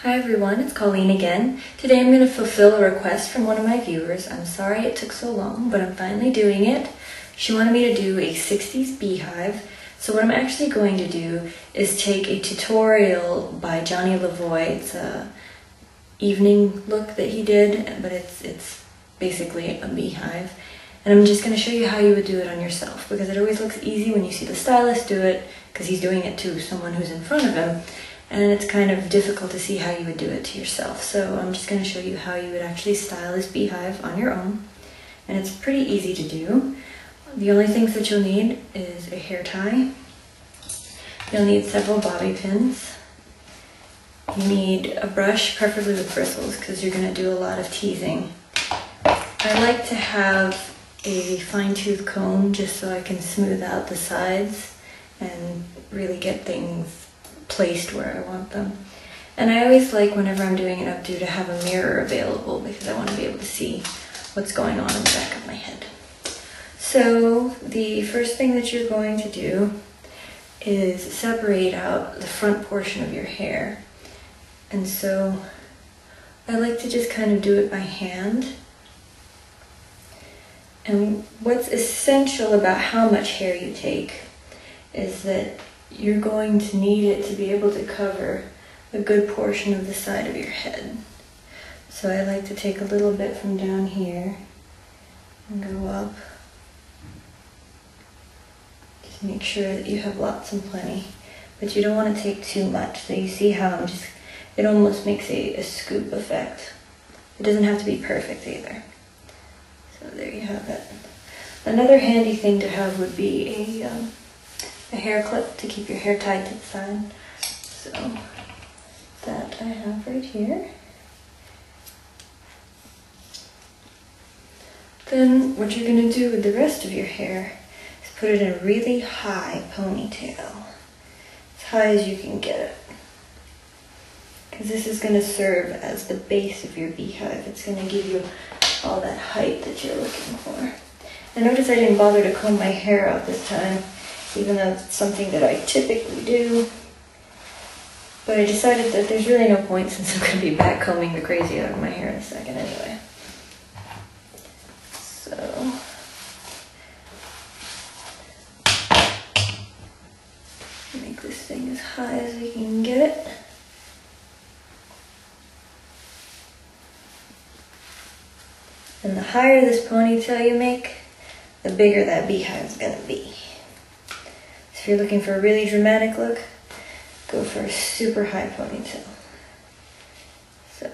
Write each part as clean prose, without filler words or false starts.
Hi everyone, it's Colleen again. Today I'm going to fulfill a request from one of my viewers. I'm sorry it took so long, but I'm finally doing it. She wanted me to do a 60s beehive. So what I'm actually going to do is take a tutorial by Johnny Lavoy. It's a evening look that he did, but it's basically a beehive. And I'm just going to show you how you would do it on yourself, because it always looks easy when you see the stylist do it, because he's doing it to someone who's in front of him. And it's kind of difficult to see how you would do it to yourself. So I'm just going to show you how you would actually style this beehive on your own. And it's pretty easy to do. The only things that you'll need is a hair tie. You'll need several bobby pins. You need a brush, preferably with bristles, because you're going to do a lot of teasing. I like to have a fine-tooth comb just so I can smooth out the sides and really get things placed where I want them. And I always like, whenever I'm doing an updo, to have a mirror available, because I want to be able to see what's going on in the back of my head. So the first thing that you're going to do is separate out the front portion of your hair. And so I like to just kind of do it by hand. And what's essential about how much hair you take is that you're going to need it to be able to cover a good portion of the side of your head. So I like to take a little bit from down here and go up. Just make sure that you have lots and plenty, but you don't want to take too much. So you see how it almost makes a scoop effect. It doesn't have to be perfect either. So there you have it. Another handy thing to have would be a hair clip to keep your hair tied to the side. So that I have right here. Then what you're going to do with the rest of your hair is put it in a really high ponytail. As high as you can get it. Because this is going to serve as the base of your beehive. It's going to give you all that height that you're looking for. And notice I didn't bother to comb my hair out this time, even though it's something that I typically do. But I decided that there's really no point, since I'm going to be back combing the crazy out of my hair in a second anyway. So make this thing as high as we can get it. And the higher this ponytail you make, the bigger that beehive is going to be. So if you're looking for a really dramatic look, go for a super high ponytail. So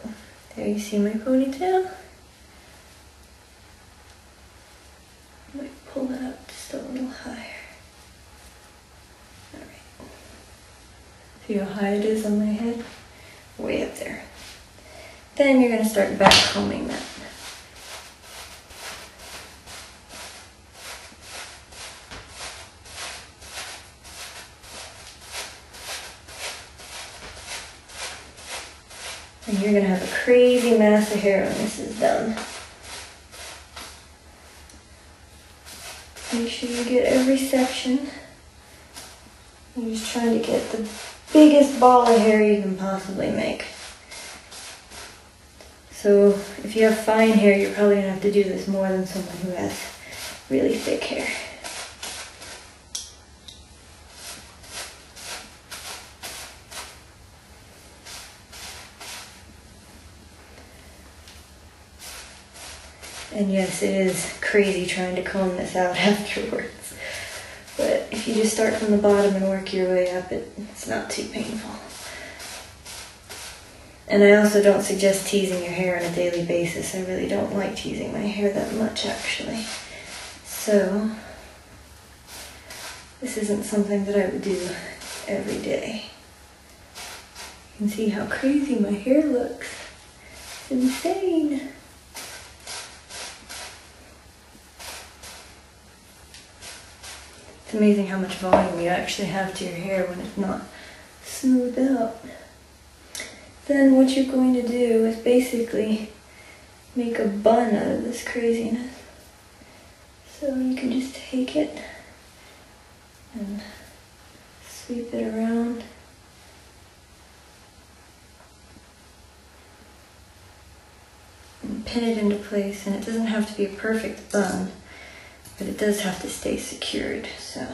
there you see my ponytail. I might pull that up just a little higher. Alright. See how high it is on my head? Way up there. Then you're going to start back combing that. And you're going to have a crazy mass of hair when this is done. Make sure you get every section. You're just trying to get the biggest ball of hair you can possibly make. So if you have fine hair, you're probably going to have to do this more than someone who has really thick hair. And yes, it is crazy trying to comb this out afterwards. But if you just start from the bottom and work your way up, it's not too painful. And I also don't suggest teasing your hair on a daily basis. I really don't like teasing my hair that much, actually. So this isn't something that I would do every day. You can see how crazy my hair looks. It's insane. It's amazing how much volume you actually have to your hair when it's not smoothed out. Then what you're going to do is basically make a bun out of this craziness. So you can just take it and sweep it around and pin it into place, and it doesn't have to be a perfect bun, but it does have to stay secured, so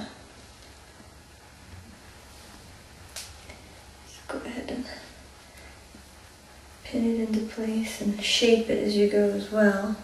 just go ahead and pin it into place and shape it as you go as well.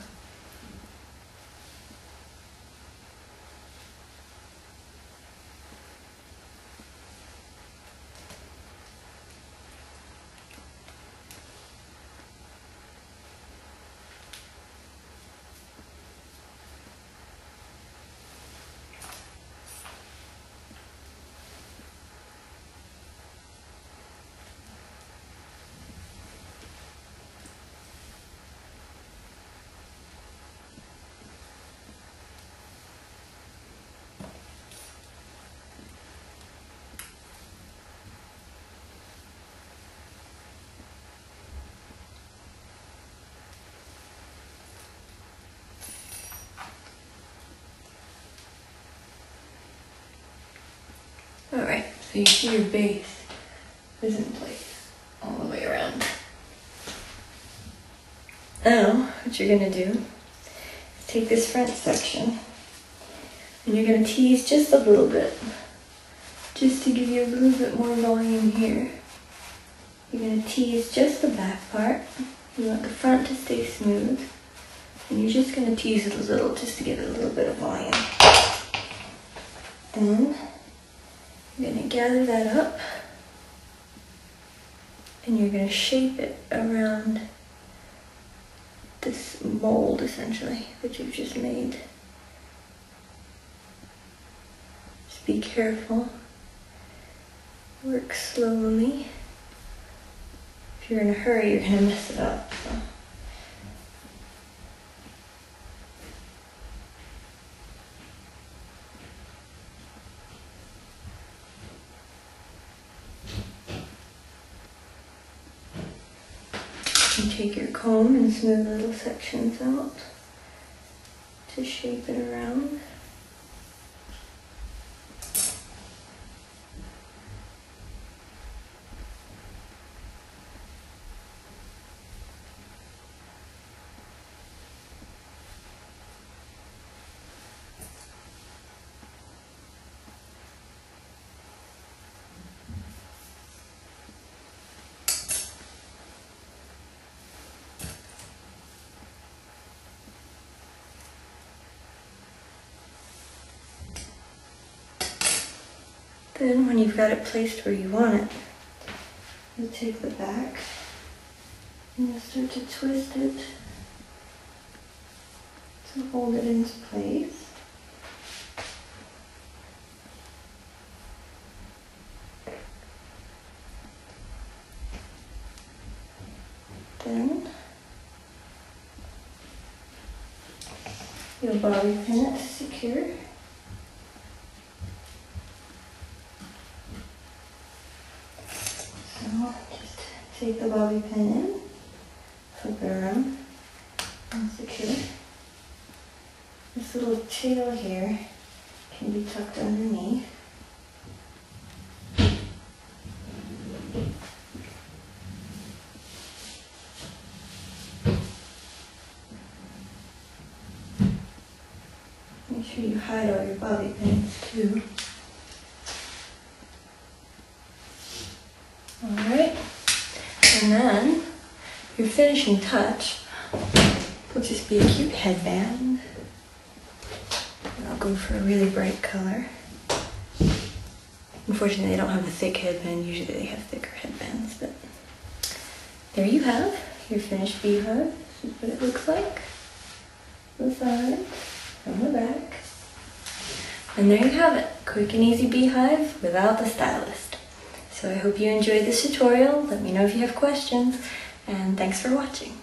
Alright, so you see your base is in place all the way around. Now, what you're going to do is take this front section and you're going to tease just a little bit, just to give you a little bit more volume here. You're going to tease just the back part. You want the front to stay smooth, and you're just going to tease it a little just to give it a little bit of volume. Then you're going to gather that up and you're going to shape it around this mold, essentially, that you've just made. Just be careful. Work slowly. If you're in a hurry, you're going to mess it up. So. You take your comb and smooth little sections out to shape it around. Then when you've got it placed where you want it, you'll take the back and you'll start to twist it to hold it into place. Then you'll bobby pin it to secure. Just take the bobby pin in, flip it around, and secure. This little tail here can be tucked underneath. Make sure you hide all your bobby pins too. Alright, and then your finishing touch will just be a cute headband. And I'll go for a really bright color. Unfortunately, they don't have a thick headband. Usually they have thicker headbands, but there you have your finished beehive. This is what it looks like. The side, from the back. And there you have it. Quick and easy beehive without the stylist. So I hope you enjoyed this tutorial. Let me know if you have questions, and thanks for watching.